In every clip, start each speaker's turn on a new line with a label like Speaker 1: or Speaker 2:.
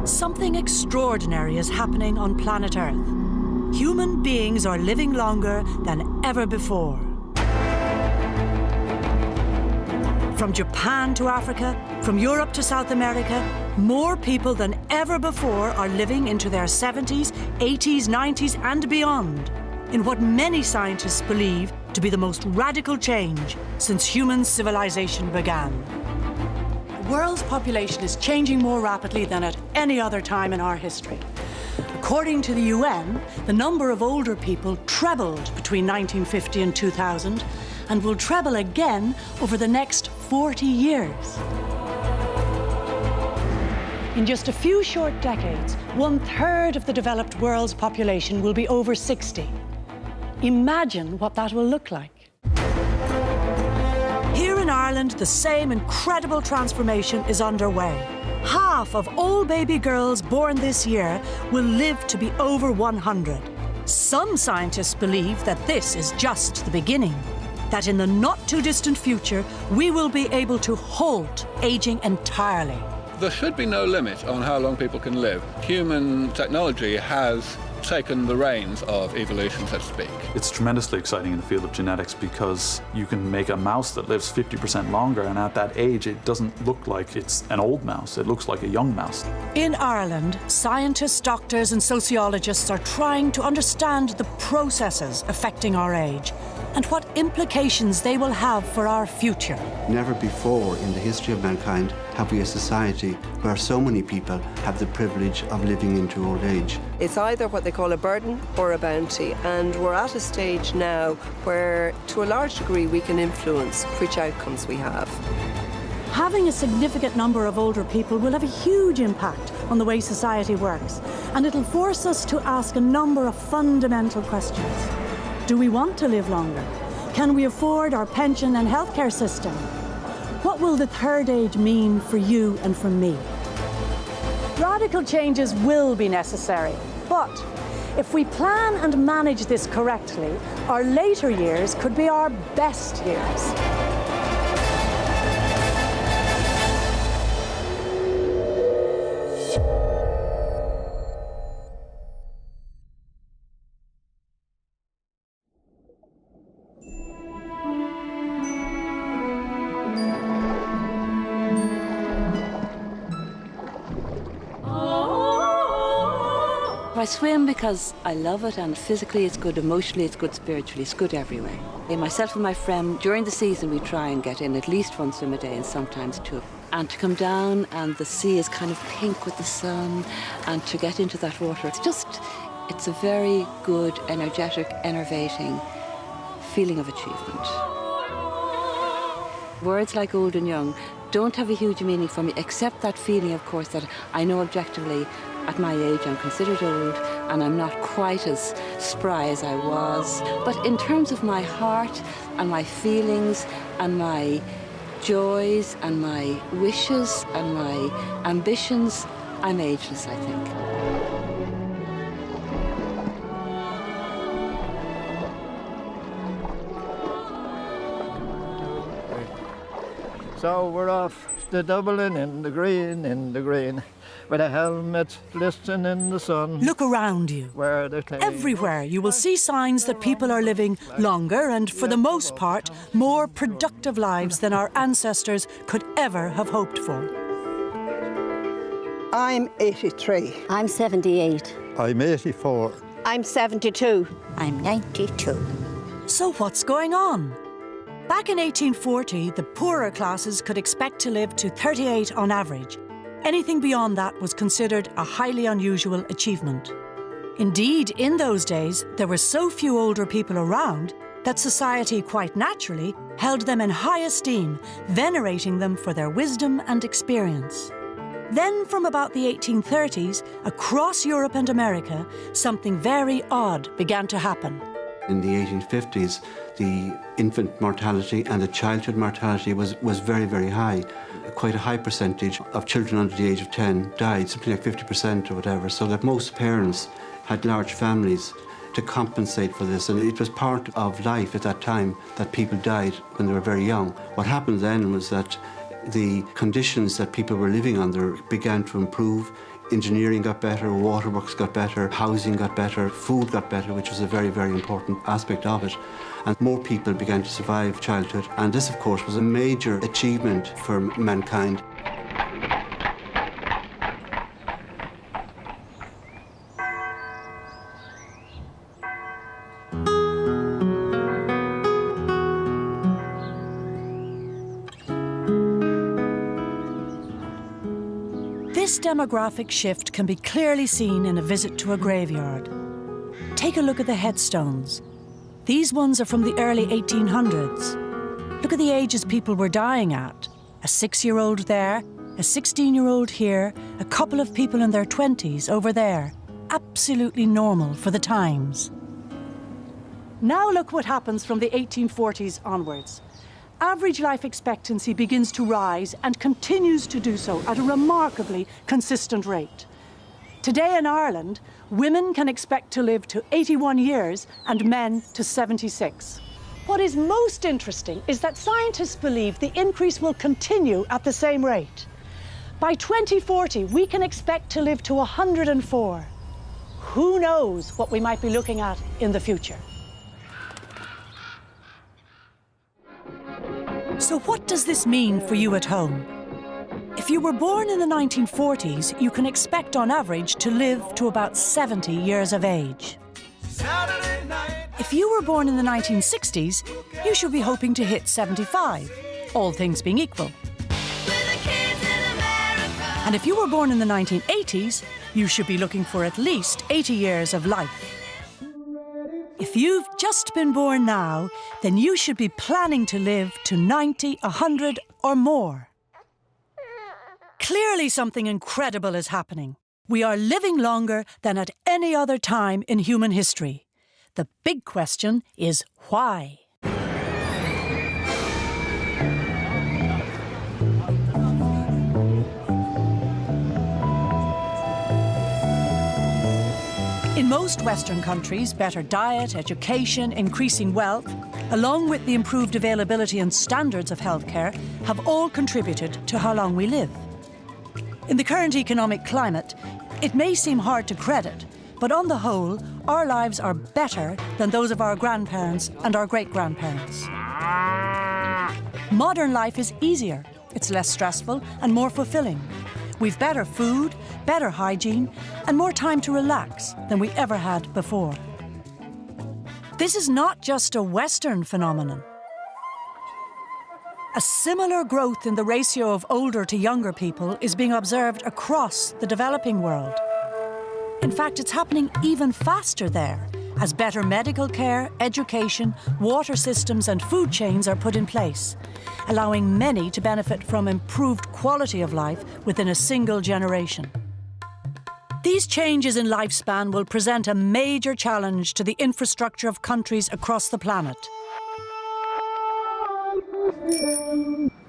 Speaker 1: Something extraordinary is happening on planet Earth. Human beings are living longer than ever before. From Japan to Africa, from Europe to South America, more people than ever before are living into their 70s, 80s, 90s and beyond, in what many scientists believe to be the most radical change since human civilization began. The world's population is changing more rapidly than at any other time in our history. According to the UN, the number of older people trebled between 1950 and 2000 and will treble again over the next 40 years. In just a few short decades, 1/3 of the developed world's population will be over 60. Imagine what that will look like. Here in Ireland, the same incredible transformation is underway. Half of all baby girls born this year will live to be over 100. Some scientists believe that this is just the beginning, that in the not-too-distant future, we will be able to halt aging entirely.
Speaker 2: There should be no limit on how long people can live. Human technology has taken the reins of evolution, so to speak.
Speaker 3: It's tremendously exciting in the field of genetics because you can make a mouse that lives 50% longer, and at that age it doesn't look like it's an old mouse, it looks like a young mouse.
Speaker 1: In Ireland, scientists, doctors and sociologists are trying to understand the processes affecting our age and what implications they will have for our future.
Speaker 4: Never before in the history of mankind have we a society where so many people have the privilege of living into old age.
Speaker 5: It's either what they call a burden or a bounty, and we're at a stage now where, to a large degree, we can influence which outcomes we have.
Speaker 1: Having a significant number of older people will have a huge impact on the way society works, and it'll force us to ask a number of fundamental questions. Do we want to live longer? Can we afford our pension and healthcare system? What will the third age mean for you and for me? Radical changes will be necessary, but if we plan and manage this correctly, our later years could be our best years.
Speaker 6: I swim because I love it, and physically it's good, emotionally it's good, spiritually it's good every way. Myself and my friend, during the season we try and get in at least one swim a day and sometimes two. And to come down and the sea is kind of pink with the sun, and to get into that water, it's a very good, energetic, enervating feeling of achievement. Words like old and young don't have a huge meaning for me, except that feeling, of course, that I know objectively at my age I'm considered old and I'm not quite as spry as I was. But in terms of my heart and my feelings and my joys and my wishes and my ambitions, I'm ageless, I think.
Speaker 7: So we're off to Dublin in the green, with a helmet glistening in the sun.
Speaker 1: Look around you. Everywhere you will see signs that people are living longer and, for the most part, more productive lives than our ancestors could ever have hoped for.
Speaker 8: I'm 83.
Speaker 9: I'm 78.
Speaker 7: I'm 84.
Speaker 8: I'm 72.
Speaker 9: I'm 92.
Speaker 1: So what's going on? Back in 1840, the poorer classes could expect to live to 38 on average. Anything beyond that was considered a highly unusual achievement. Indeed, in those days, there were so few older people around that society quite naturally held them in high esteem, venerating them for their wisdom and experience. Then, from about the 1830s, across Europe and America, something very odd began to happen.
Speaker 4: In the 1850s, the infant mortality and the childhood mortality was very, very high. Quite a high percentage of children under the age of 10 died, something like 50% or whatever, so that most parents had large families to compensate for this. And it was part of life at that time that people died when they were very young. What happened then was that the conditions that people were living under began to improve. Engineering got better, waterworks got better, housing got better, food got better, which was a very, very important aspect of it. And more people began to survive childhood. And this, of course, was a major achievement for mankind.
Speaker 1: This demographic shift can be clearly seen in a visit to a graveyard. Take a look at the headstones. These ones are from the early 1800s. Look at the ages people were dying at. A 6-year-old there, a 16-year-old here, a couple of people in their 20s over there. Absolutely normal for the times. Now look what happens from the 1840s onwards. Average life expectancy begins to rise and continues to do so at a remarkably consistent rate. Today in Ireland, women can expect to live to 81 years and men to 76. What is most interesting is that scientists believe the increase will continue at the same rate. By 2040, we can expect to live to 104. Who knows what we might be looking at in the future? So what does this mean for you at home? If you were born in the 1940s, you can expect on average to live to about 70 years of age. If you were born in the 1960s, you should be hoping to hit 75, all things being equal. And if you were born in the 1980s, you should be looking for at least 80 years of life. If you've just been born now, then you should be planning to live to 90, 100 or more. Clearly something incredible is happening. We are living longer than at any other time in human history. The big question is why? In most Western countries, better diet, education, increasing wealth, along with the improved availability and standards of healthcare, have all contributed to how long we live. In the current economic climate, it may seem hard to credit, but on the whole, our lives are better than those of our grandparents and our great-grandparents. Modern life is easier, it's less stressful and more fulfilling. We've better food, better hygiene, and more time to relax than we ever had before. This is not just a Western phenomenon. A similar growth in the ratio of older to younger people is being observed across the developing world. In fact, it's happening even faster there, as better medical care, education, water systems and food chains are put in place, allowing many to benefit from improved quality of life within a single generation. These changes in lifespan will present a major challenge to the infrastructure of countries across the planet.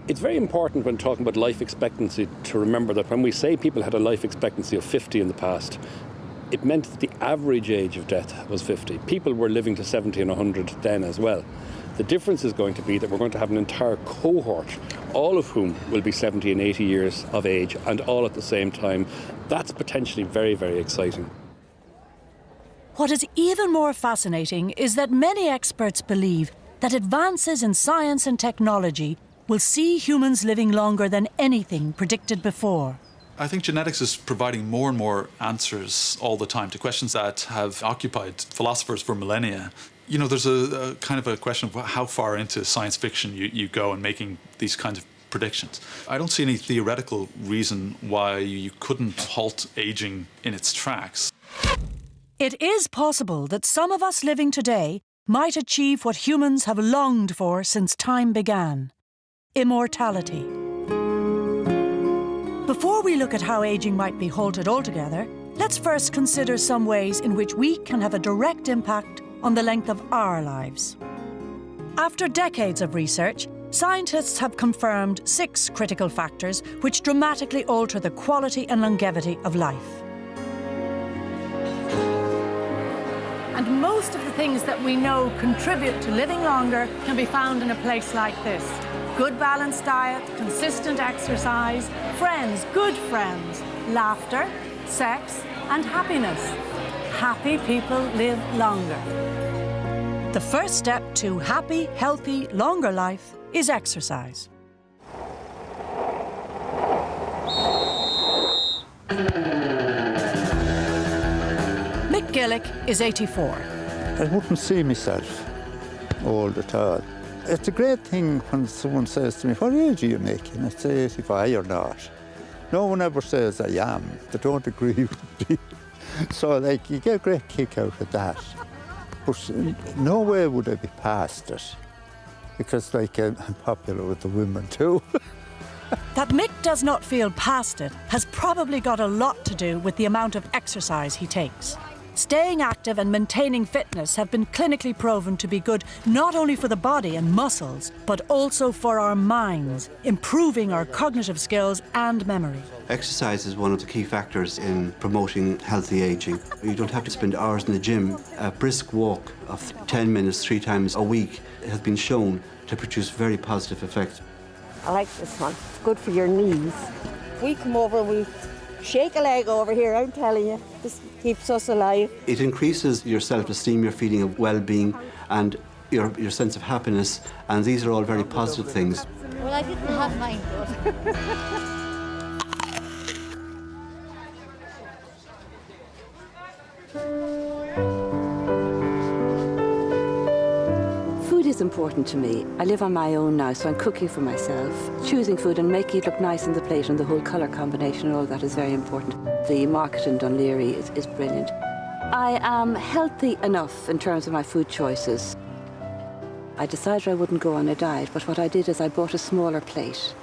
Speaker 10: It's very important when talking about life expectancy to remember that when we say people had a life expectancy of 50 in the past, it meant that the average age of death was 50. People were living to 70 and 100 then as well. The difference is going to be that we're going to have an entire cohort, all of whom will be 70 and 80 years of age, and all at the same time. That's potentially very, very exciting.
Speaker 1: What is even more fascinating is that many experts believe that advances in science and technology will see humans living longer than anything predicted before.
Speaker 3: I think genetics is providing more and more answers all the time to questions that have occupied philosophers for millennia. You know, there's a kind of a question of how far into science fiction you go in making these kinds of predictions. I don't see any theoretical reason why you couldn't halt aging in its tracks.
Speaker 1: It is possible that some of us living today might achieve what humans have longed for since time began: immortality. Before we look at how aging might be halted altogether, let's first consider some ways in which we can have a direct impact on the length of our lives. After decades of research, scientists have confirmed 6 critical factors which dramatically alter the quality and longevity of life. And most of the things that we know contribute to living longer can be found in a place like this. Good balanced diet, consistent exercise, friends, good friends, laughter, sex, and happiness. Happy people live longer. The first step to happy, healthy, longer life is exercise. Mick Gillick is 84.
Speaker 7: I wouldn't see myself old at all. It's a great thing when someone says to me, what age are you making? I say 85 or not. No one ever says I am. They don't agree with me. So, like, you get a great kick out of that. But no way would I be past it. Because, like, I'm popular with the women too.
Speaker 1: That Mick does not feel past it has probably got a lot to do with the amount of exercise he takes. Staying active and maintaining fitness have been clinically proven to be good not only for the body and muscles, but also for our minds, improving our cognitive skills and memory.
Speaker 4: Exercise is one of the key factors in promoting healthy aging. You don't have to spend hours in the gym. A brisk walk of 10 minutes 3 times a week has been shown to produce very positive effects.
Speaker 8: I like this one. It's good for your knees. We come over, we shake a leg over here, I'm telling you. This keeps us alive.
Speaker 4: It increases your self-esteem, your feeling of well-being, and your sense of happiness, and these are all very positive things.
Speaker 9: Well, I didn't have mine, but...
Speaker 6: Food is important to me. I live on my own now, so I'm cooking for myself. Choosing food and making it look nice on the plate and the whole colour combination and all that is very important. The market in Dunleary is brilliant. I am healthy enough in terms of my food choices. I decided I wouldn't go on a diet, but what I did is I bought a smaller plate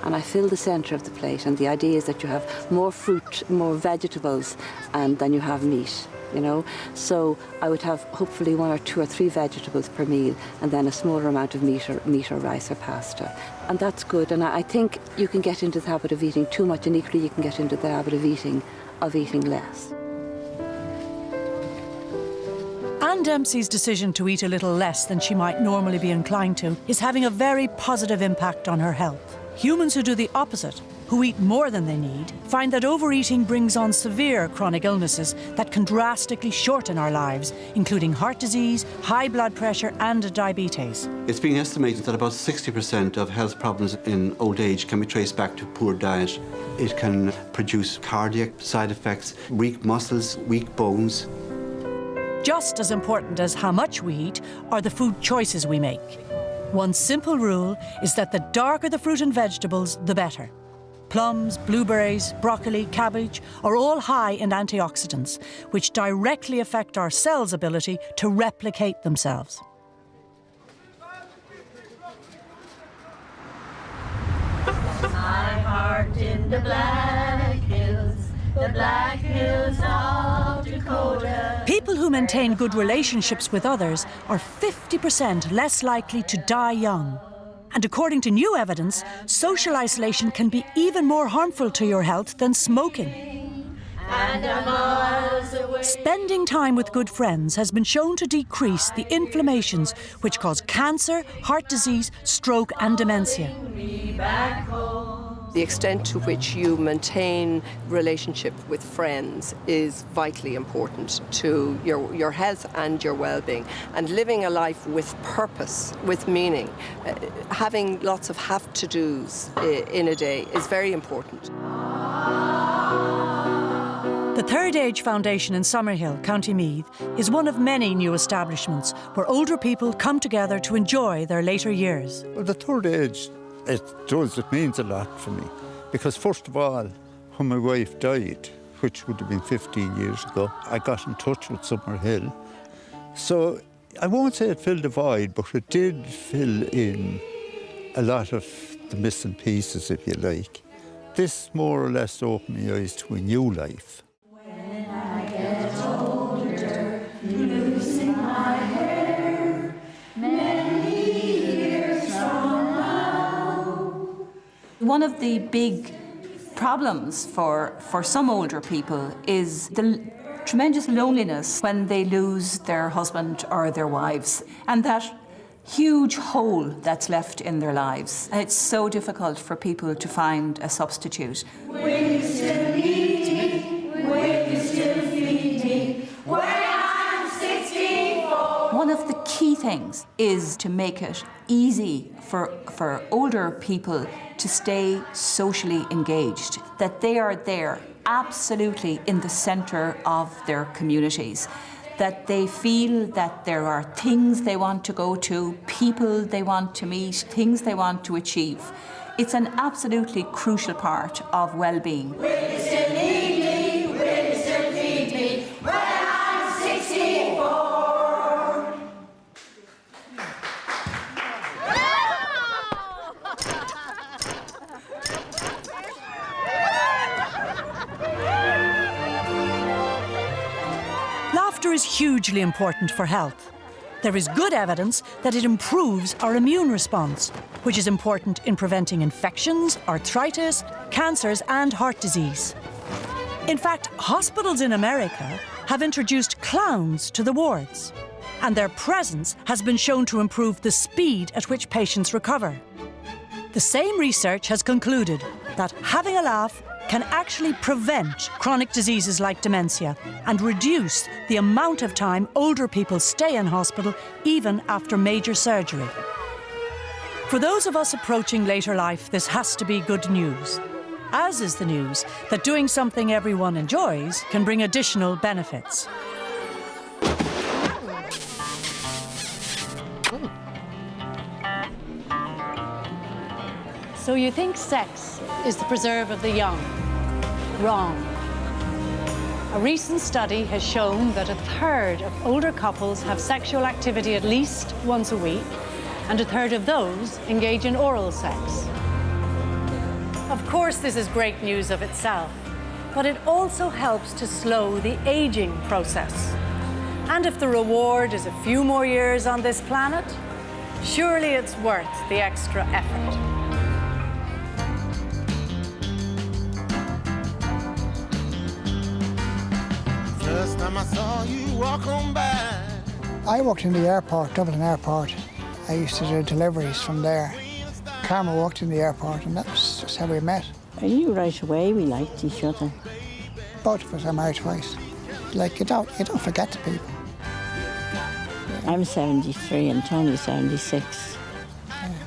Speaker 6: and I filled the centre of the plate, and the idea is that you have more fruit, more vegetables, and then you have meat. You know, so I would have hopefully 1 or 2 or 3 vegetables per meal, and then a smaller amount of meat or rice or pasta, and that's good. And I think you can get into the habit of eating too much, and equally you can get into the habit of eating less.
Speaker 1: Anne Dempsey's decision to eat a little less than she might normally be inclined to is having a very positive impact on her health. Humans who do the opposite, who eat more than they need, find that overeating brings on severe chronic illnesses that can drastically shorten our lives, including heart disease, high blood pressure and diabetes.
Speaker 4: It's being estimated that about 60% of health problems in old age can be traced back to poor diet. It can produce cardiac side effects, weak muscles, weak bones.
Speaker 1: Just as important as how much we eat are the food choices we make. One simple rule is that the darker the fruit and vegetables, the better. Plums, blueberries, broccoli, cabbage are all high in antioxidants, which directly affect our cells' ability to replicate themselves.
Speaker 11: My heart in the Black Hills of Dakota.
Speaker 1: People who maintain good relationships with others are 50% less likely to die young. And according to new evidence, social isolation can be even more harmful to your health than smoking. Spending time with good friends has been shown to decrease the inflammations which cause cancer, heart disease, stroke and dementia.
Speaker 5: The extent to which you maintain relationship with friends is vitally important to your health and your well-being. And living a life with purpose, with meaning, having lots of have-to-dos in a day is very important.
Speaker 1: The Third Age Foundation in Summerhill, County Meath, is one of many new establishments where older people come together to enjoy their later years.
Speaker 7: Well, the third age, it means a lot for me. Because first of all, when my wife died, which would have been 15 years ago, I got in touch with Summerhill. So I won't say it filled a void, but it did fill in a lot of the missing pieces, if you like. This more or less opened my eyes to a new life.
Speaker 11: When I get older, losing my hair, many years from now.
Speaker 12: One of the big problems for some older people is the tremendous loneliness when they lose their husband or their wives, and that huge hole that's left in their lives. And it's so difficult for people to find a substitute.
Speaker 11: Will you still need me? Will
Speaker 12: things is to make it easy for older people to stay socially engaged, that they are there absolutely in the centre of their communities, that they feel that there are things they want to go to, people they want to meet, things they want to achieve. It's an absolutely crucial part of well-being.
Speaker 11: Will you still need me? Will you still feed me when I'm 64?
Speaker 1: Laughter is hugely important for health. There is good evidence that it improves our immune response, which is important in preventing infections, arthritis, cancers, and heart disease. In fact, hospitals in America have introduced clowns to the wards, and their presence has been shown to improve the speed at which patients recover. The same research has concluded that having a laugh can actually prevent chronic diseases like dementia and reduce the amount of time older people stay in hospital even after major surgery. For those of us approaching later life, this has to be good news, as is the news that doing something everyone enjoys can bring additional benefits.
Speaker 13: So you think sex is the preserve of the young? Wrong. A recent study has shown that 1/3 of older couples have sexual activity at least once a week, and 1/3 of those engage in oral sex. Of course, this is great news of itself, but it also helps to slow the aging process. And if the reward is a few more years on this planet, surely it's worth the extra effort.
Speaker 14: First time I saw you walk on by.
Speaker 15: I worked in the airport, Dublin Airport. I used to do deliveries from there. Karma worked in the airport, and that was just how we met.
Speaker 8: I knew right away we liked each other.
Speaker 15: Both of us are married twice. Like, you don't forget the people.
Speaker 8: I'm 73 and Tony's 76.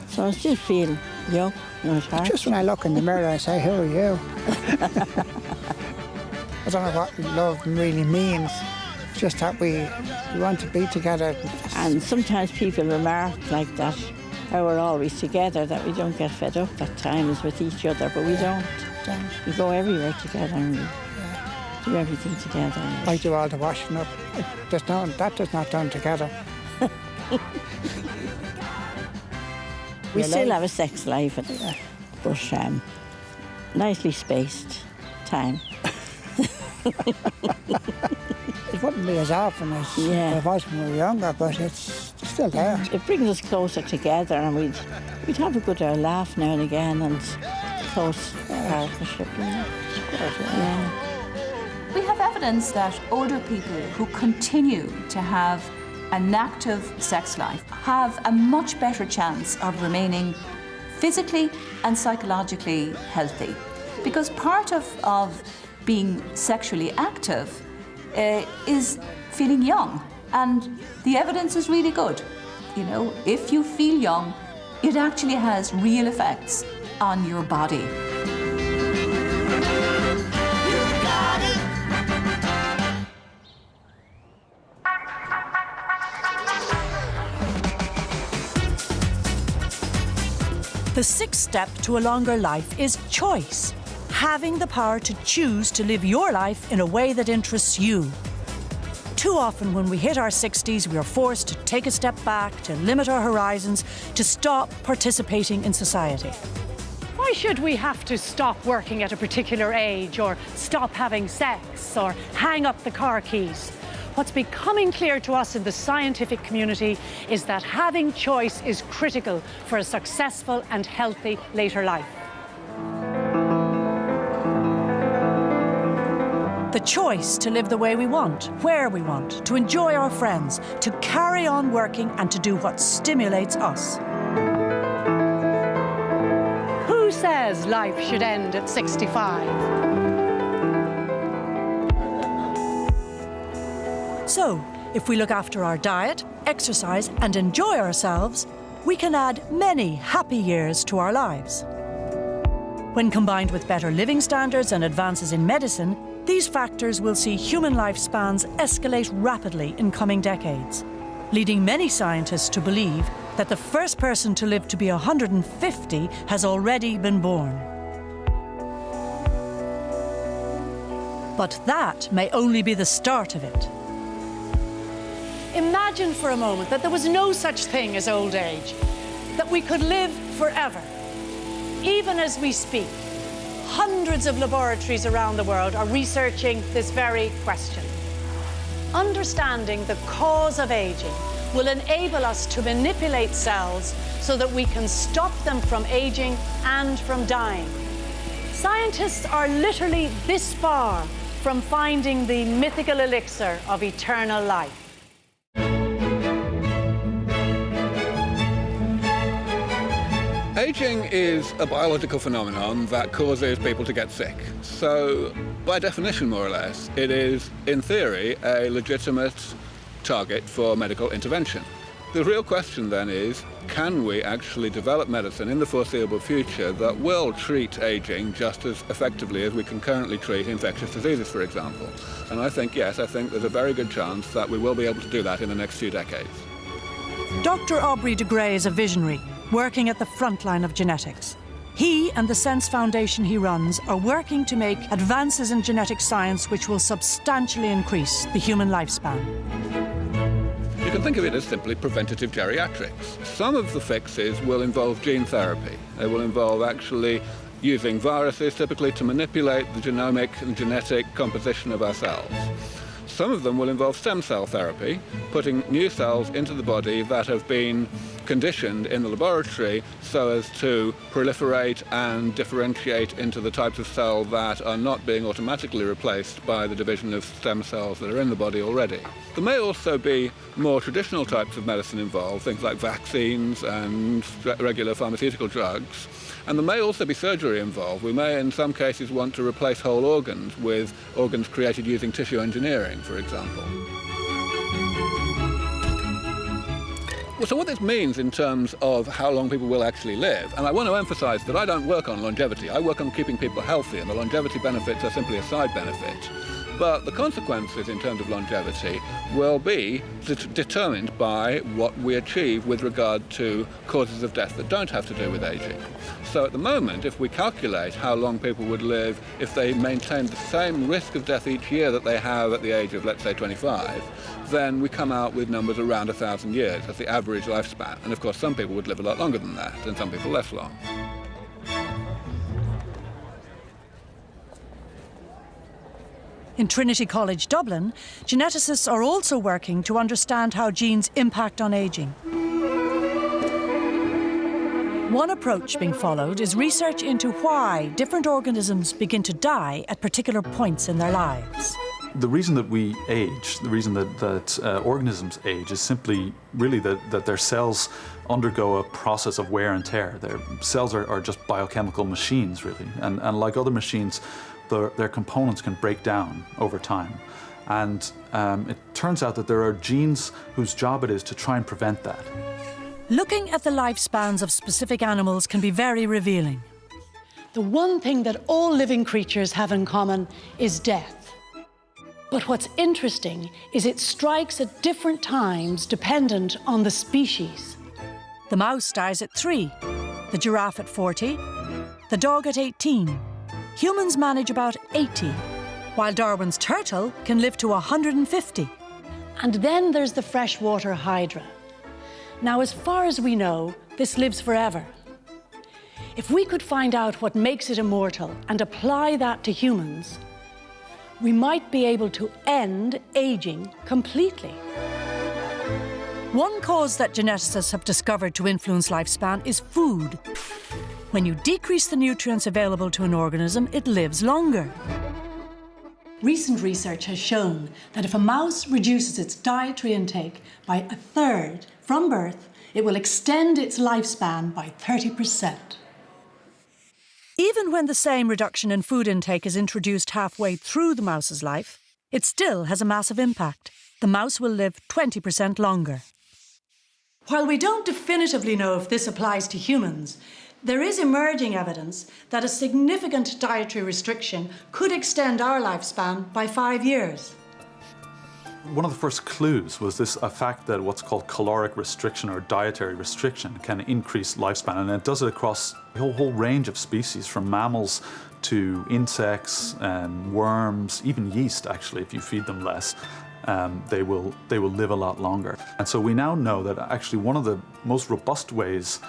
Speaker 8: So I still feel young, at heart.
Speaker 15: Just when I look in the mirror, I say, who are you? I don't know what love really means. It's just that we want to be together.
Speaker 8: And sometimes people remark like that, how we're always together, that we don't get fed up at times with each other, but we don't. We go everywhere together and we do everything together.
Speaker 15: I do all the washing up. That does not done together.
Speaker 8: We still have a sex life, but nicely spaced time.
Speaker 15: It wouldn't be as often as it was when we were younger, but it's still there.
Speaker 8: It brings us closer together, and we'd have a good laugh now and again, and close partnership. Yeah.
Speaker 12: We have evidence that older people who continue to have an active sex life have a much better chance of remaining physically and psychologically healthy. Because part of being sexually active is feeling young, and the evidence is really good. You know, if you feel young, it actually has real effects on your body.
Speaker 1: The sixth step to a longer life is choice. Having the power to choose to live your life in a way that interests you. Too often when we hit our 60s, we are forced to take a step back, to limit our horizons, to stop participating in society.
Speaker 13: Why should we have to stop working at a particular age, or stop having sex, or hang up the car keys? What's becoming clear to us in the scientific community is that having choice is critical for a successful and healthy later life.
Speaker 1: The choice to live the way we want, where we want, to enjoy our friends, to carry on working and to do what stimulates us.
Speaker 13: Who says life should end at 65?
Speaker 1: So, If we look after our diet, exercise, and enjoy ourselves, we can add many happy years to our lives. When combined with better living standards and advances in medicine, these factors will see human lifespans escalate rapidly in coming decades, leading many scientists to believe that the first person to live to be 150 has already been born. But that may only be the start of it.
Speaker 13: Imagine for a moment that there was no such thing as old age, that we could live forever. Even as we speak, hundreds of laboratories around the world are researching this very question. Understanding the cause of aging will enable us to manipulate cells so that we can stop them from aging and from dying. Scientists are literally this far from finding the mythical elixir of eternal life.
Speaker 2: Aging is a biological phenomenon that causes people to get sick. So, by definition, more or less, it is, in theory, a legitimate target for medical intervention. The real question then is, can we actually develop medicine in the foreseeable future that will treat aging just as effectively as we can currently treat infectious diseases, for example? And I think, yes, I think there's a very good chance that we will be able to do that in the next few decades.
Speaker 1: Dr. Aubrey de Grey is a visionary, working at the front line of genetics. He and the Sense Foundation he runs are working to make advances in genetic science which will substantially increase the human lifespan.
Speaker 2: You can think of it as simply preventative geriatrics. Some of the fixes will involve gene therapy. They will involve actually using viruses typically to manipulate the genomic and genetic composition of our cells. Some of them will involve stem cell therapy, putting new cells into the body that have been conditioned in the laboratory so as to proliferate and differentiate into the types of cell that are not being automatically replaced by the division of stem cells that are in the body already. There may also be more traditional types of medicine involved, things like vaccines and regular pharmaceutical drugs. And there may also be surgery involved. We may, in some cases, want to replace whole organs with organs created using tissue engineering, for example. So what this means in terms of how long people will actually live, and I want to emphasize that I don't work on longevity. I work on keeping people healthy, and the longevity benefits are simply a side benefit. But the consequences in terms of longevity will be determined by what we achieve with regard to causes of death that don't have to do with aging. So at the moment, if we calculate how long people would live if they maintained the same risk of death each year that they have at the age of, let's say, 25, then we come out with numbers around 1,000 years. That's the average lifespan. And of course, some people would live a lot longer than that, and some people less long.
Speaker 1: In Trinity College Dublin, geneticists are also working to understand how genes impact on aging. One approach being followed is research into why different organisms begin to die at particular points in their lives.
Speaker 3: The reason that we age, the reason that organisms age is simply really that their cells undergo a process of wear and tear. Their cells are just biochemical machines, really. And like other machines, their components can break down over time. And it turns out that there are genes whose job it is to try and prevent that.
Speaker 1: Looking at the lifespans of specific animals can be very revealing.
Speaker 13: The one thing that all living creatures have in common is death. But what's interesting is it strikes at different times dependent on the species.
Speaker 1: The mouse dies at 3, the giraffe at 40, the dog at 18. Humans manage about 80, while Darwin's turtle can live to 150.
Speaker 13: And then there's the freshwater hydra. Now, as far as we know, this lives forever. If we could find out what makes it immortal and apply that to humans, we might be able to end aging completely.
Speaker 1: One cause that geneticists have discovered to influence lifespan is food. When you decrease the nutrients available to an organism, it lives longer.
Speaker 13: Recent research has shown that if a mouse reduces its dietary intake by 1/3 from birth, it will extend its lifespan by 30%.
Speaker 1: Even when the same reduction in food intake is introduced halfway through the mouse's life, it still has a massive impact. The mouse will live 20% longer. While we don't definitively know if this applies to humans, there is emerging evidence that a significant dietary restriction could extend our lifespan by 5 years.
Speaker 3: One of the first clues was a fact that what's called caloric restriction or dietary restriction can increase lifespan, and it does it across a whole range of species, from mammals to insects and worms, even yeast. Actually, if you feed them less, they will live a lot longer. And so we now know that actually one of the most robust ways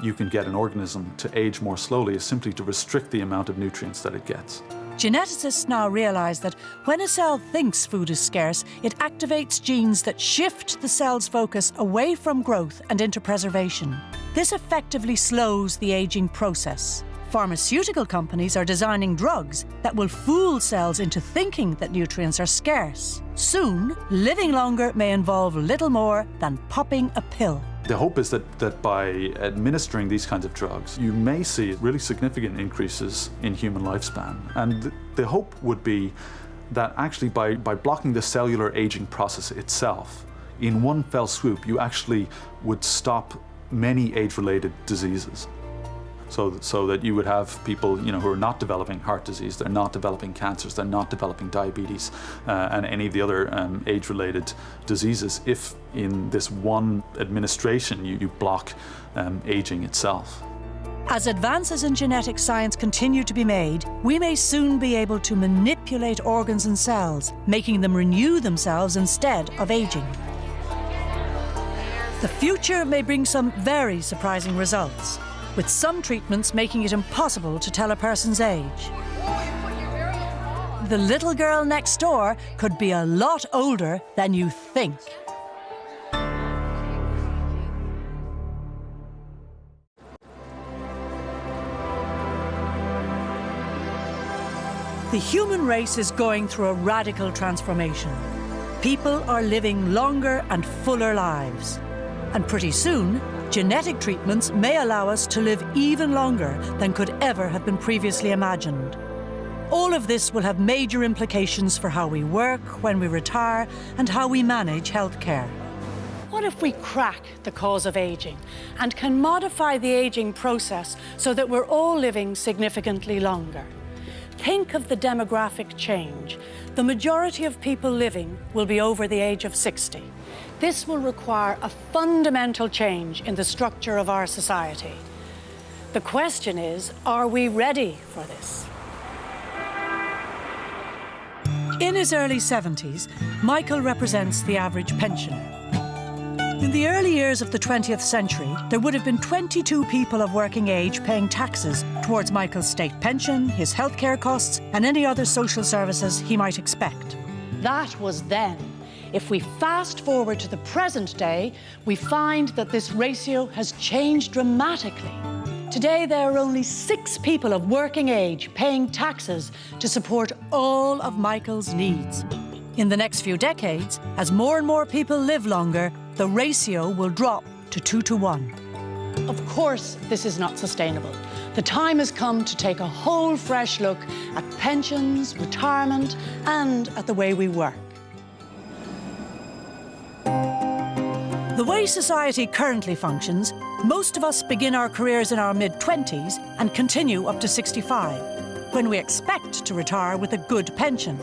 Speaker 3: you can get an organism to age more slowly is simply to restrict the amount of nutrients that it gets.
Speaker 1: Geneticists now realise that when a cell thinks food is scarce, it activates genes that shift the cell's focus away from growth and into preservation. This effectively slows the ageing process. Pharmaceutical companies are designing drugs that will fool cells into thinking that nutrients are scarce. Soon, living longer may involve little more than popping a pill.
Speaker 3: The hope is that by administering these kinds of drugs, you may see really significant increases in human lifespan. And the hope would be that actually by blocking the cellular aging process itself, in one fell swoop, you actually would stop many age-related diseases. So that you would have people, who are not developing heart disease, they're not developing cancers, they're not developing diabetes, and any of the other age-related diseases, if in this one administration you block aging itself.
Speaker 1: As advances in genetic science continue to be made, we may soon be able to manipulate organs and cells, making them renew themselves instead of aging. The future may bring some very surprising results, with some treatments making it impossible to tell a person's age. The little girl next door could be a lot older than you think. The human race is going through a radical transformation. People are living longer and fuller lives. And pretty soon, genetic treatments may allow us to live even longer than could ever have been previously imagined. All of this will have major implications for how we work, when we retire, and how we manage healthcare.
Speaker 13: What if we crack the cause of aging and can modify the aging process so that we're all living significantly longer? Think of the demographic change. The majority of people living will be over the age of 60. This will require a fundamental change in the structure of our society. The question is, are we ready for this?
Speaker 1: In his early 70s, Michael represents the average pensioner. In the early years of the 20th century, there would have been 22 people of working age paying taxes towards Michael's state pension, his healthcare costs, and any other social services he might expect.
Speaker 13: That was then. If we fast forward to the present day, we find that this ratio has changed dramatically. Today, there are only 6 people of working age paying taxes to support all of Michael's needs. In the next few decades, as more and more people live longer, the ratio will drop to 2 to 1. Of course, this is not sustainable. The time has come to take a whole fresh look at pensions, retirement, and at the way we work.
Speaker 1: The way society currently functions, most of us begin our careers in our mid-20s and continue up to 65, when we expect to retire with a good pension.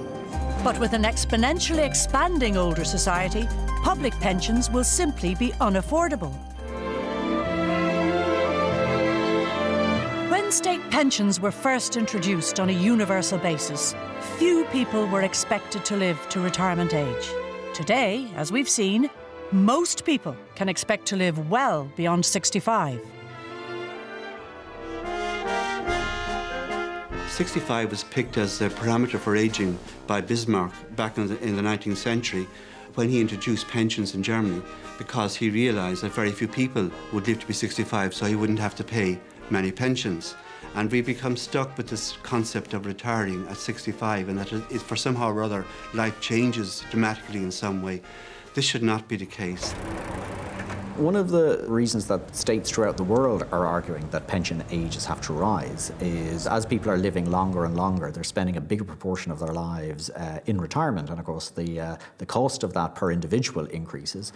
Speaker 1: But with an exponentially expanding older society, public pensions will simply be unaffordable. When state pensions were first introduced on a universal basis, few people were expected to live to retirement age. Today, as we've seen, most people can expect to live well beyond 65.
Speaker 4: 65 was picked as the parameter for aging by Bismarck back in the 19th century when he introduced pensions in Germany, because he realised that very few people would live to be 65, so he wouldn't have to pay many pensions. And we become stuck with this concept of retiring at 65, and that if for somehow or other life changes dramatically in some way. This should not be the case.
Speaker 16: One of the reasons that states throughout the world are arguing that pension ages have to rise is as people are living longer and longer, they're spending a bigger proportion of their lives in retirement, and of course the cost of that per individual increases.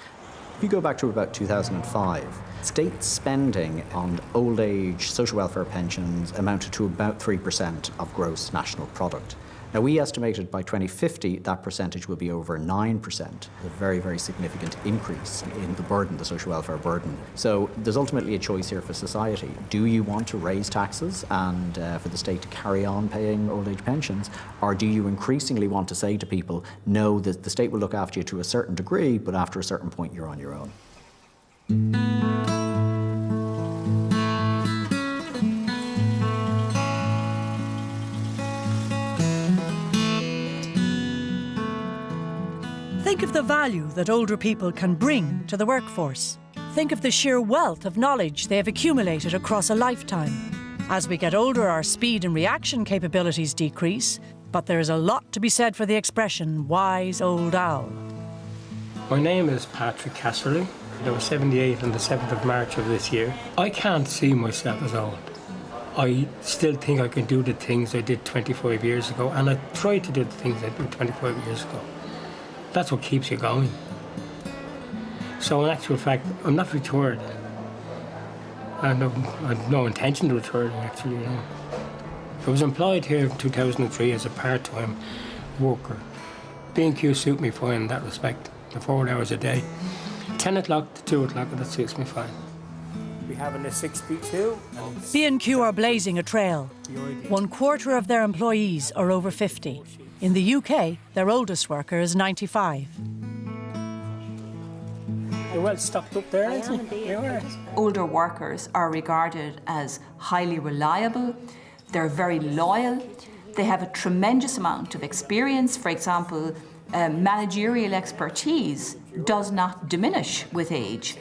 Speaker 16: If you go back to about 2005, state spending on old age social welfare pensions amounted to about 3% of gross national product. Now, we estimated by 2050 that percentage will be over 9%, a very, very significant increase in the burden, the social welfare burden. So there's ultimately a choice here for society. Do you want to raise taxes and for the state to carry on paying old age pensions, or do you increasingly want to say to people, no, that the state will look after you to a certain degree, but after a certain point you're on your own?
Speaker 1: Think of the value that older people can bring to the workforce. Think of the sheer wealth of knowledge they have accumulated across a lifetime. As we get older, our speed and reaction capabilities decrease, but there is a lot to be said for the expression, wise old owl.
Speaker 17: My name is Patrick Casserly. I was 78 on the 7th of March of this year. I can't see myself as old. I still think I can do the things I did 25 years ago, and I try to do the things I did 25 years ago. That's what keeps you going. So in actual fact, I'm not retired. And I've no intention of retiring, actually, you know. I was employed here in 2003 as a part-time worker. B&Q suit me fine in that respect, the 4 hours a day. 10 o'clock to 2 o'clock, that suits me fine.
Speaker 18: We have a 6B2.
Speaker 1: B&Q are blazing a trail. 1/4 of their employees are over 50. In the UK, their oldest worker is 95.
Speaker 17: You're well stocked up there, aren't you?
Speaker 12: Older workers are regarded as highly reliable, they're very loyal, they have a tremendous amount of experience. For example, managerial expertise does not diminish with age.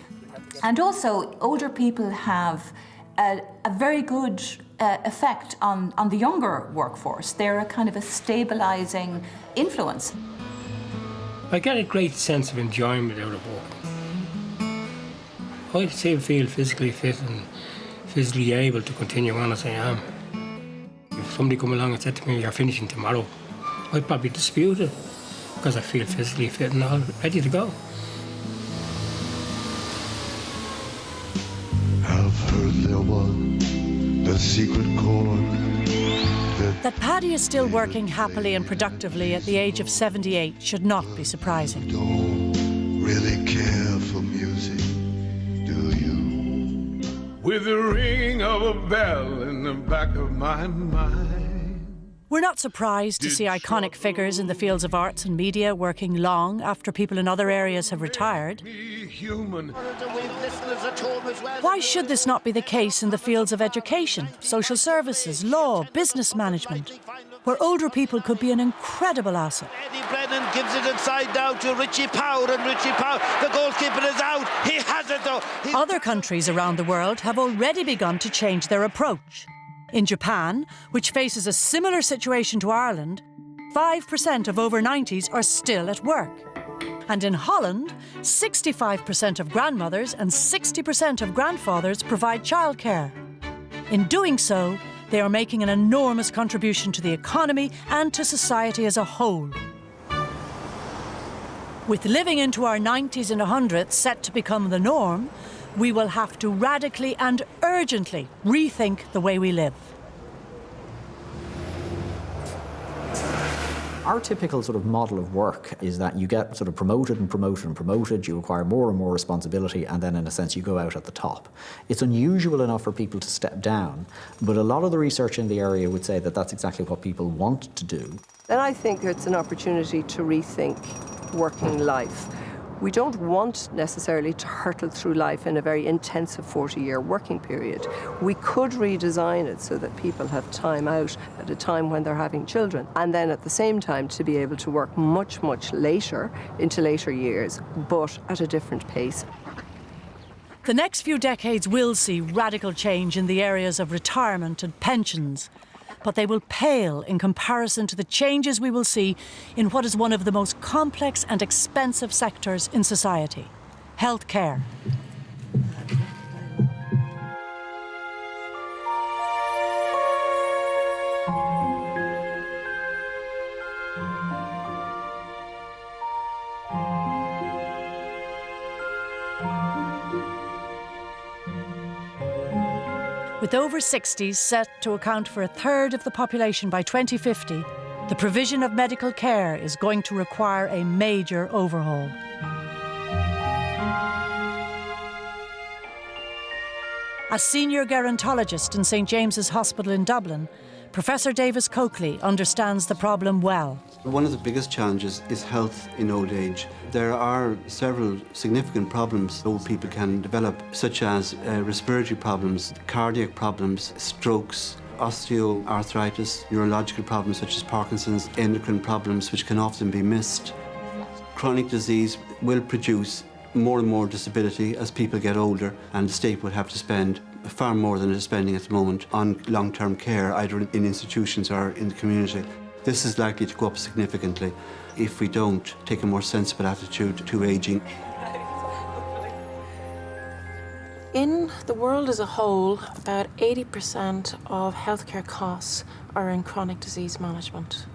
Speaker 12: And also, older people have a very good effect on the younger workforce. They're a kind of a stabilising influence.
Speaker 17: I get a great sense of enjoyment out of work. I still feel physically fit and physically able to continue on as I am. If somebody come along and said to me, you're finishing tomorrow, I'd probably dispute it because I feel physically fit and all ready to go.
Speaker 14: I've heard there was a secret chord
Speaker 1: That Paddy is still working happily and productively at the age of 78 should not be surprising.
Speaker 14: don't really care for music, do you? With the ring of a bell in the back of my mind.
Speaker 1: We're not surprised to see iconic figures in the fields of arts and media working long after people in other areas have retired. Why should this not be the case in the fields of education, social services, law, business management, where older people could be an incredible asset?
Speaker 19: Eddie Brennan gives it inside now to Richie Power, and Richie Power, the goalkeeper is out. He has it though.
Speaker 1: Other countries around the world have already begun to change their approach. In Japan, which faces a similar situation to Ireland, 5% of over 90s are still at work. And in Holland, 65% of grandmothers and 60% of grandfathers provide childcare. In doing so, they are making an enormous contribution to the economy and to society as a whole. With living into our 90s and 100s set to become the norm, we will have to radically and urgently rethink the way we live.
Speaker 16: Our typical sort of model of work is that you get sort of promoted and promoted and promoted, you acquire more and more responsibility, and then in a sense you go out at the top. It's unusual enough for people to step down, but a lot of the research in the area would say that that's exactly what people want to do.
Speaker 5: Then I think it's an opportunity to rethink working life. We don't want necessarily to hurtle through life in a very intensive 40-year working period. We could redesign it so that people have time out at a time when they're having children, and then at the same time to be able to work much, much later, into later years, but at a different pace.
Speaker 1: The next few decades will see radical change in the areas of retirement and pensions, but they will pale in comparison to the changes we will see in what is one of the most complex and expensive sectors in society, healthcare. With over 60s set to account for a third of the population by 2050, the provision of medical care is going to require a major overhaul. As senior gerontologist in St James's Hospital in Dublin, Professor Davis Coakley understands the problem well.
Speaker 4: One of the biggest challenges is health in old age. There are several significant problems old people can develop, such as respiratory problems, cardiac problems, strokes, osteoarthritis, neurological problems such as Parkinson's, endocrine problems which can often be missed. Chronic disease will produce more and more disability as people get older, and the state would have to spend far more than it is spending at the moment on long-term care, either in institutions or in the community. This is likely to go up significantly if we don't take a more sensible attitude to ageing.
Speaker 20: In the world as a whole, about 80% of healthcare costs are in chronic disease management.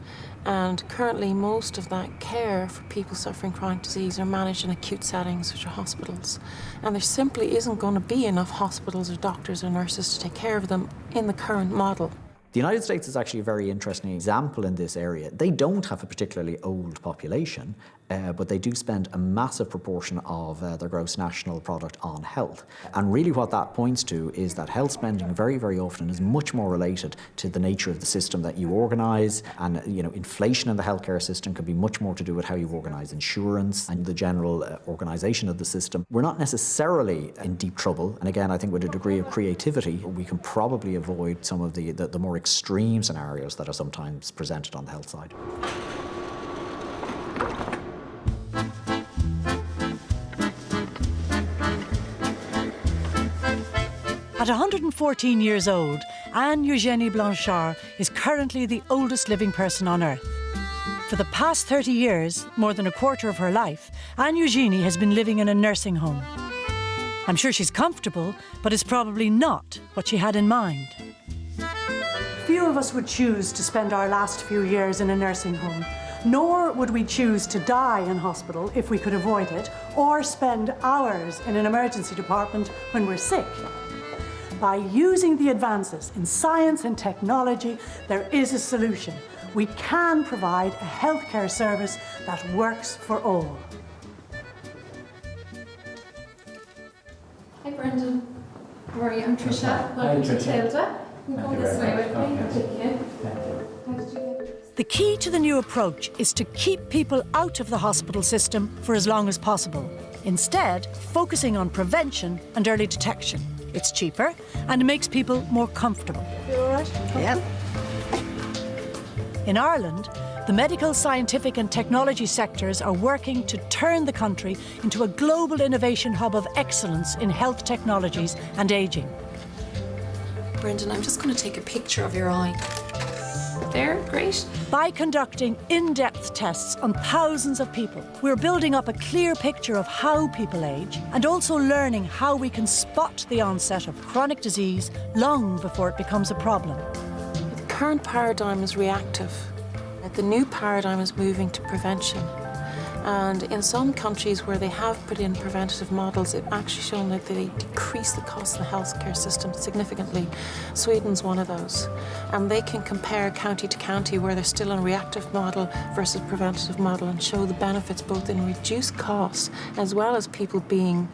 Speaker 20: And currently, most of that care for people suffering chronic disease are managed in acute settings, which are hospitals. And there simply isn't going to be enough hospitals or doctors or nurses to take care of them in the current model.
Speaker 16: The United States is actually a very interesting example in this area. They don't have a particularly old population, but they do spend a massive proportion of their gross national product on health. And really what that points to is that health spending very, very often is much more related to the nature of the system that you organise. And, you know, inflation in the healthcare system can be much more to do with how you organise insurance and the general organisation of the system. We're not necessarily in deep trouble. And again, I think with a degree of creativity, we can probably avoid some of the more extreme scenarios that are sometimes presented on the health side.
Speaker 1: At 114 years old, Anne Eugénie Blanchard is currently the oldest living person on Earth. For the past 30 years, more than a quarter of her life, Anne Eugénie has been living in a nursing home. I'm sure she's comfortable, but it's probably not what she had in mind. Few of us would choose to spend our last few years in a nursing home, nor would we choose to die in hospital if we could avoid it, or spend hours in an emergency department when we're sick. By using the advances in science and technology, there is a solution. We can provide a healthcare service that works for all.
Speaker 21: Hi Brendan, how are you? I'm Trisha. Welcome to Tilda. You can go this way with me. Thank you.
Speaker 1: The key to the new approach is to keep people out of the hospital system for as long as possible, instead focusing on prevention and early detection. It's cheaper and it makes people more comfortable. You all right?
Speaker 21: Yep.
Speaker 1: In Ireland, the medical, scientific and technology sectors are working to turn the country into a global innovation hub of excellence in health technologies and ageing.
Speaker 21: Brendan, I'm just going to take a picture of your eye. There, great.
Speaker 1: By conducting in-depth tests on thousands of people, we're building up a clear picture of how people age and also learning how we can spot the onset of chronic disease long before it becomes a problem.
Speaker 20: The current paradigm is reactive. The new paradigm is moving to prevention. And in some countries where they have put in preventative models, it's actually shown that they decrease the cost of the healthcare system significantly. Sweden's one of those. And they can compare county to county where they're still on a reactive model versus preventative model and show the benefits both in reduced costs as well as people being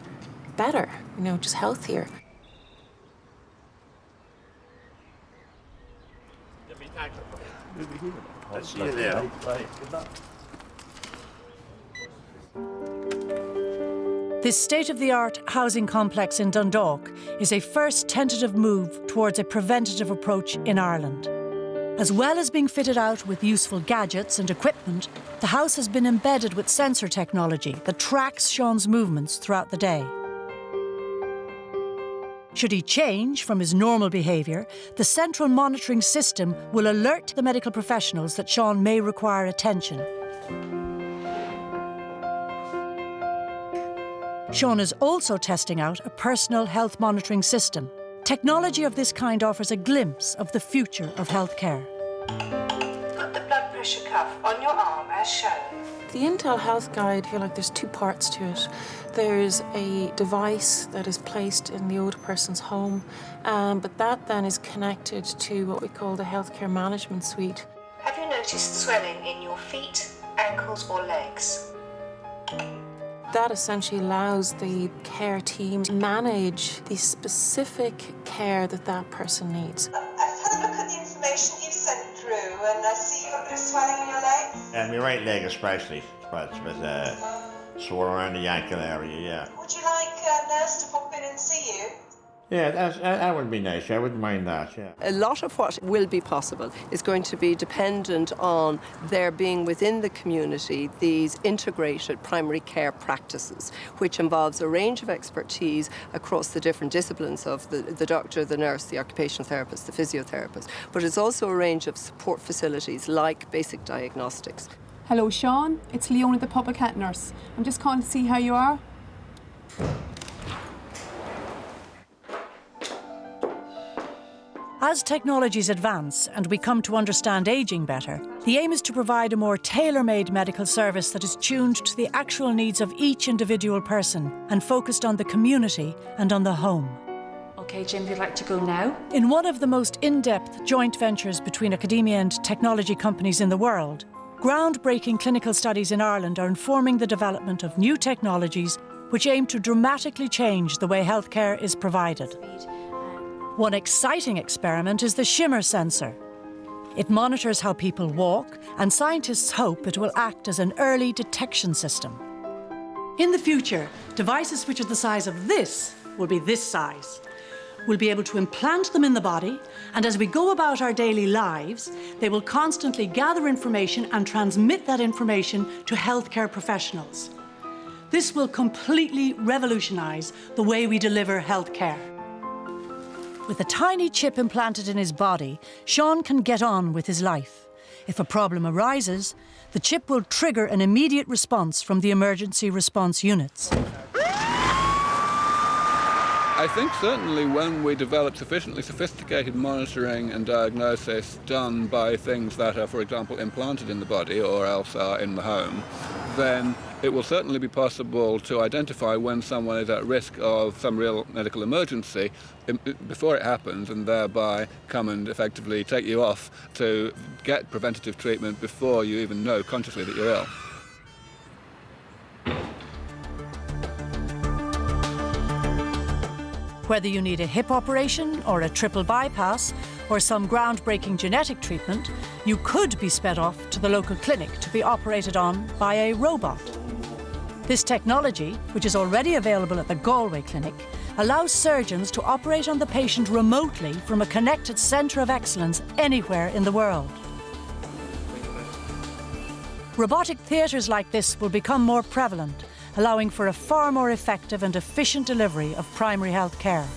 Speaker 20: better, you know, just healthier.
Speaker 19: I'll see you there.
Speaker 1: This state-of-the-art housing complex in Dundalk is a first tentative move towards a preventative approach in Ireland. As well as being fitted out with useful gadgets and equipment, the house has been embedded with sensor technology that tracks Sean's movements throughout the day. Should he change from his normal behaviour, the central monitoring system will alert the medical professionals that Sean may require attention. Sean is also testing out a personal health monitoring system. Technology of this kind offers a glimpse of the future of healthcare.
Speaker 21: Got the blood pressure
Speaker 10: acupressure cuff on your arm as shown.
Speaker 20: The Intel Health Guide, if you like, there's two parts to it. There's a device that is placed in the older person's home, but that then is connected to what we call the healthcare management suite.
Speaker 10: Have you noticed swelling in your feet, ankles or legs?
Speaker 20: That essentially allows the care team to manage the specific care that that person needs.
Speaker 10: I've had a look at the information you've sent through, and I see you've got a bit of swelling in your legs.
Speaker 22: My right leg especially, it's a bit sore around the ankle area, yeah.
Speaker 10: Would you like a nurse to pop in and see you?
Speaker 22: Yeah, that would be nice. I wouldn't mind that, yeah.
Speaker 5: A lot of what will be possible is going to be dependent on there being within the community these integrated primary care practices, which involves a range of expertise across the different disciplines of the doctor, the nurse, the occupational therapist, the physiotherapist. But it's also a range of support facilities like basic diagnostics.
Speaker 21: Hello, Sean. It's Leona, the public health nurse. I'm just calling to see how you are.
Speaker 1: As technologies advance and we come to understand ageing better, the aim is to provide a more tailor-made medical service that is tuned to the actual needs of each individual person and focused on the community and on the home.
Speaker 21: Okay, Jim, would you like to go now?
Speaker 1: In one of the most in-depth joint ventures between academia and technology companies in the world, groundbreaking clinical studies in Ireland are informing the development of new technologies which aim to dramatically change the way healthcare is provided. One exciting experiment is the Shimmer sensor. It monitors how people walk, and scientists hope it will act as an early detection system. In the future, devices which are the size of this will be this size. We'll be able to implant them in the body, and as we go about our daily lives, they will constantly gather information and transmit that information to healthcare professionals. This will completely revolutionise the way we deliver healthcare. With a tiny chip implanted in his body, Sean can get on with his life. If a problem arises, the chip will trigger an immediate response from the emergency response units.
Speaker 2: I think certainly when we develop sufficiently sophisticated monitoring and diagnosis done by things that are, for example, implanted in the body or else are in the home, then it will certainly be possible to identify when someone is at risk of some real medical emergency before it happens, and thereby come and effectively take you off to get preventative treatment before you even know consciously that you're ill.
Speaker 1: Whether you need a hip operation or a triple bypass or some groundbreaking genetic treatment, you could be sped off to the local clinic to be operated on by a robot. This technology, which is already available at the Galway Clinic, allows surgeons to operate on the patient remotely from a connected centre of excellence anywhere in the world. Robotic theatres like this will become more prevalent, allowing for a far more effective and efficient delivery of primary health care.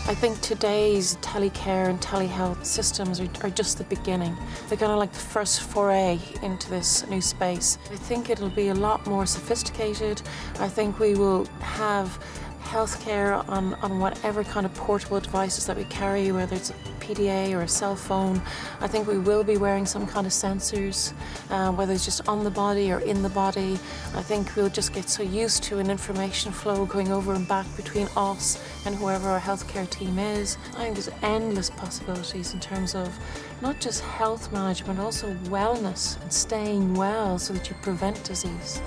Speaker 20: I think today's telecare and telehealth systems are just the beginning. They're kind of like the first foray into this new space. I think it'll be a lot more sophisticated. I think we will have healthcare on whatever kind of portable devices that we carry, whether it's a PDA or a cell phone. I think we will be wearing some kind of sensors, whether it's just on the body or in the body. I think we'll just get so used to an information flow going over and back between us and whoever our healthcare team is. I think there's endless possibilities in terms of not just health management, also wellness and staying well so that you prevent disease.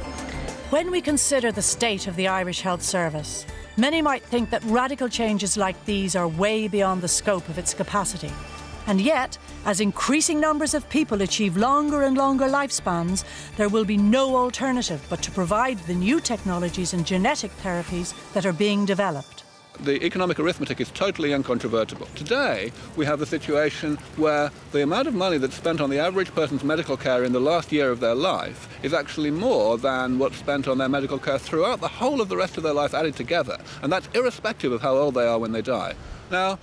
Speaker 1: When we consider the state of the Irish Health Service, many might think that radical changes like these are way beyond the scope of its capacity. And yet, as increasing numbers of people achieve longer and longer lifespans, there will be no alternative but to provide the new technologies and genetic therapies that are being developed.
Speaker 2: The economic arithmetic is totally incontrovertible. Today, we have the situation where the amount of money that's spent on the average person's medical care in the last year of their life is actually more than what's spent on their medical care throughout the whole of the rest of their life added together. And that's irrespective of how old they are when they die. Now,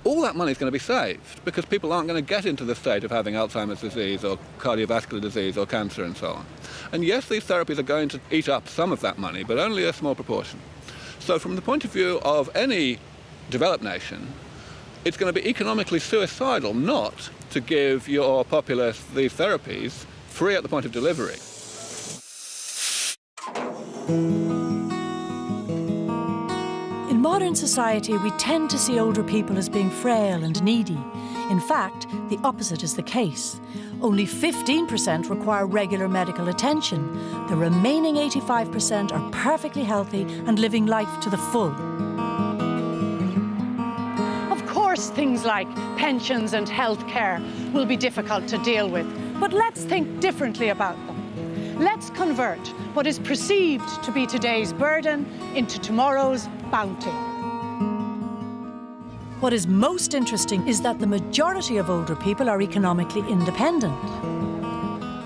Speaker 2: all that money is going to be saved because people aren't going to get into the state of having Alzheimer's disease or cardiovascular disease or cancer and so on. And yes, these therapies are going to eat up some of that money, but only a small proportion. So from the point of view of any developed nation, it's going to be economically suicidal not to give your populace these therapies free at the point of delivery.
Speaker 1: In modern society, we tend to see older people as being frail and needy. In fact, the opposite is the case. Only 15% require regular medical attention. The remaining 85% are perfectly healthy and living life to the full.
Speaker 13: Of course, things like pensions and health care will be difficult to deal with, but let's think differently about them. Let's convert what is perceived to be today's burden into tomorrow's bounty.
Speaker 1: What is most interesting is that the majority of older people are economically independent.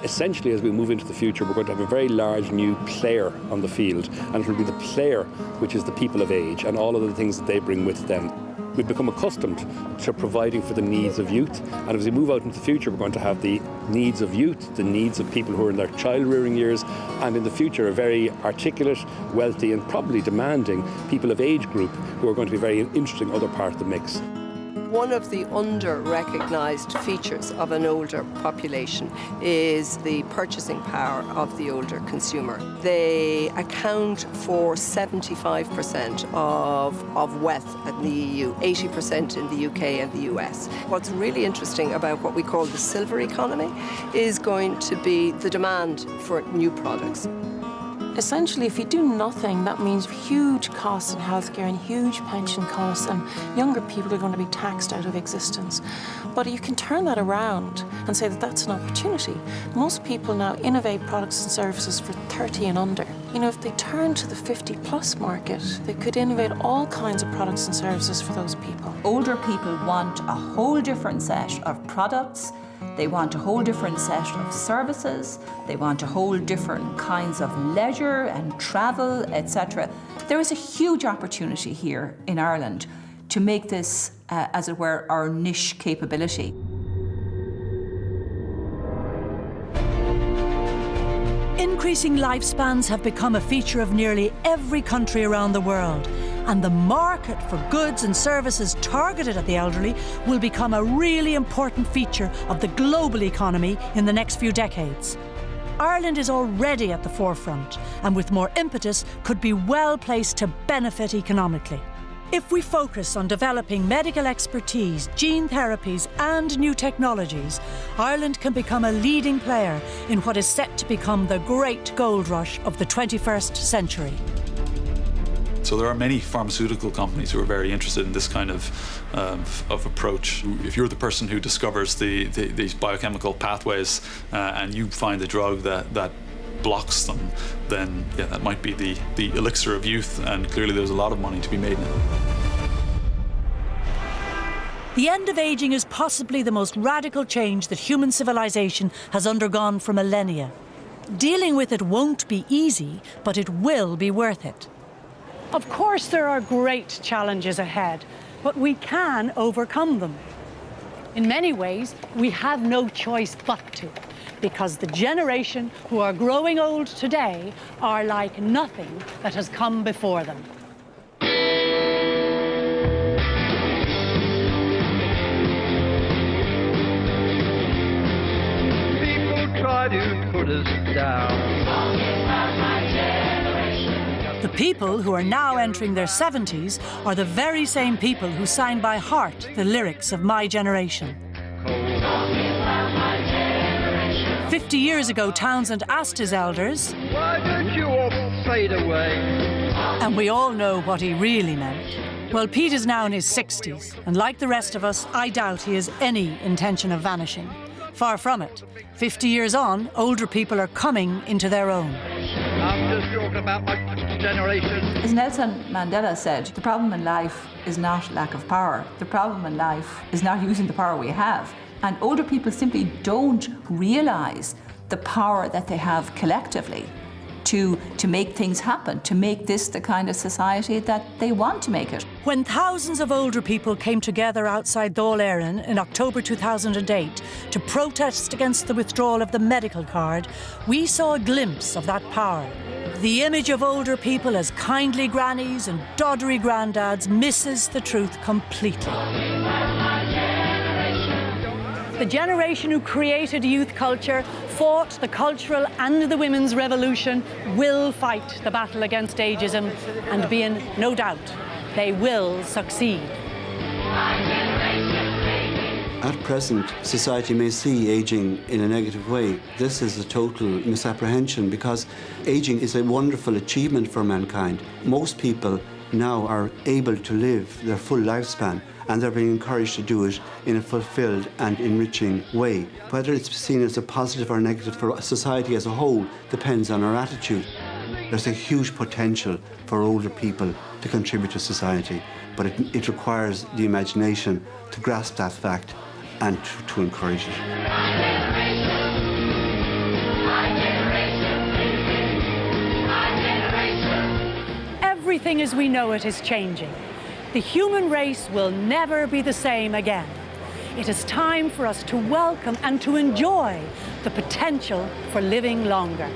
Speaker 6: Essentially, as we move into the future, we're going to have a very large new player on the field, and it will be the player which is the people of age and all of the things that they bring with them. We've become accustomed to providing for the needs of youth, and as we move out into the future, we're going to have the needs of youth, the needs of people who are in their child-rearing years, and in the future a very articulate, wealthy and probably demanding people of age group who are going to be a very interesting other part of the mix.
Speaker 5: One of the under-recognised features of an older population is the purchasing power of the older consumer. They account for 75% of wealth in the EU, 80% in the UK and the US. What's really interesting about what we call the silver economy is going to be the demand for new products.
Speaker 20: Essentially, if you do nothing, that means huge costs in healthcare and huge pension costs, and younger people are going to be taxed out of existence. But you can turn that around and say that that's an opportunity. Most people now innovate products and services for 30 and under. You know, if they turn to the 50-plus market, they could innovate all kinds of products and services for those people.
Speaker 12: Older people want a whole different set of products. They want a whole different set of services. They want a whole different kinds of leisure and travel, etc. There is a huge opportunity here in Ireland to make this, as it were, our niche capability.
Speaker 1: Increasing lifespans have become a feature of nearly every country around the world, and the market for goods and services targeted at the elderly will become a really important feature of the global economy in the next few decades. Ireland is already at the forefront, and with more impetus could be well placed to benefit economically. If we focus on developing medical expertise, gene therapies and new technologies, Ireland can become a leading player in what is set to become the great gold rush of the 21st century.
Speaker 3: So there are many pharmaceutical companies who are very interested in this kind of approach. If you're the person who discovers these biochemical pathways and you find a drug that blocks them, then yeah, that might be the elixir of youth, and clearly there's a lot of money to be made in it.
Speaker 1: The end of ageing is possibly the most radical change that human civilization has undergone for millennia. Dealing with it won't be easy, but it will be worth it.
Speaker 13: Of course, there are great challenges ahead, but we can overcome them. In many ways, we have no choice but to, because the generation who are growing old today are like nothing that has come before them.
Speaker 14: People try to put us down.
Speaker 1: The people who are now entering their 70s are the very same people who sang by heart the lyrics of My Generation. 50 years ago, Townsend asked his elders,
Speaker 14: "Why don't you all fade away?"
Speaker 1: And we all know what he really meant. Well, Pete is now in his 60s, and like the rest of us, I doubt he has any intention of vanishing. Far from it. 50 years on, older people are coming into their own.
Speaker 14: I'm just talking about my generation.
Speaker 12: As Nelson Mandela said, the problem in life is not lack of power. The problem in life is not using the power we have. And older people simply don't realise the power that they have collectively to make things happen, to make this the kind of society that they want to make it.
Speaker 1: When thousands of older people came together outside Dáil Éireann in October 2008 to protest against the withdrawal of the medical card, we saw a glimpse of that power. The image of older people as kindly grannies and doddery granddads misses the truth completely.
Speaker 13: The generation who created youth culture, fought the cultural and the women's revolution, will fight the battle against ageism, and be in no doubt they will succeed.
Speaker 4: At present, society may see ageing in a negative way. This is a total misapprehension because ageing is a wonderful achievement for mankind. Most people now are able to live their full lifespan, and they're being encouraged to do it in a fulfilled and enriching way. Whether it's seen as a positive or negative for society as a whole depends on our attitude. There's a huge potential for older people to contribute to society, but it requires the imagination to grasp that fact and to encourage it.
Speaker 13: Everything as we know it is changing. The human race will never be the same again. It is time for us to welcome and to enjoy the potential for living longer.